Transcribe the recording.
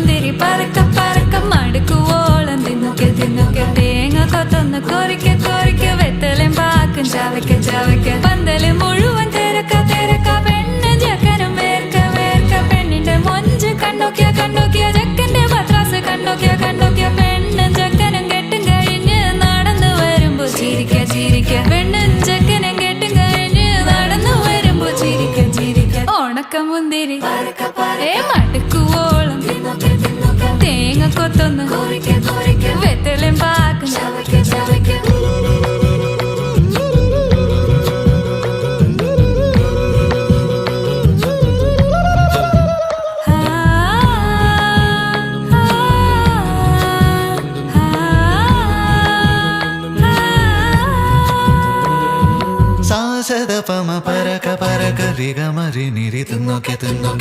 മുന്തിരി പറക്ക പറക്ക മടുക്കുവോളം തിന്നുക്കെ തിന്നുക്കെ തേങ്ങ കൊത്തൊന്ന് കൊറിക്ക കൊറിക്ക വെത്തലും പാക്കും ചവയ്ക്ക ചവയ്ക്ക പന്തല് മുഴുവൻ തിരക്ക തിരക്ക പെണ്ണ് ജക്കനും വേർക്ക വേർക്ക പെണ്ണിന്റെ മൊഞ്ച് കണ്ടോക്കിയ കണ്ടോക്കിയ ജക്കന്റെ പത്രാസ് കണ്ടോക്കിയ കണ്ടോക്കിയ പെണ്ണും ജക്കനും കെട്ടും കഴിഞ്ഞ് നടന്നു വരുമ്പോ ചിരിക്ക ചിരിക്ക പെണ്ണും ജക്കനും കെട്ടും കഴിഞ്ഞ് നടന്നു വരുമ്പോ ചിരിക്ക ചിരിക്ക ഉണക്ക മുന്തിരി മടുക്കുവോളം തേങ്ങ കൊത്തൊന്ന് വെത്തലും പാക്കും സാസദ പമ പരക പരക രിഗ മരി നിരി തിന്നോക്കെ തിന്നോക്കെ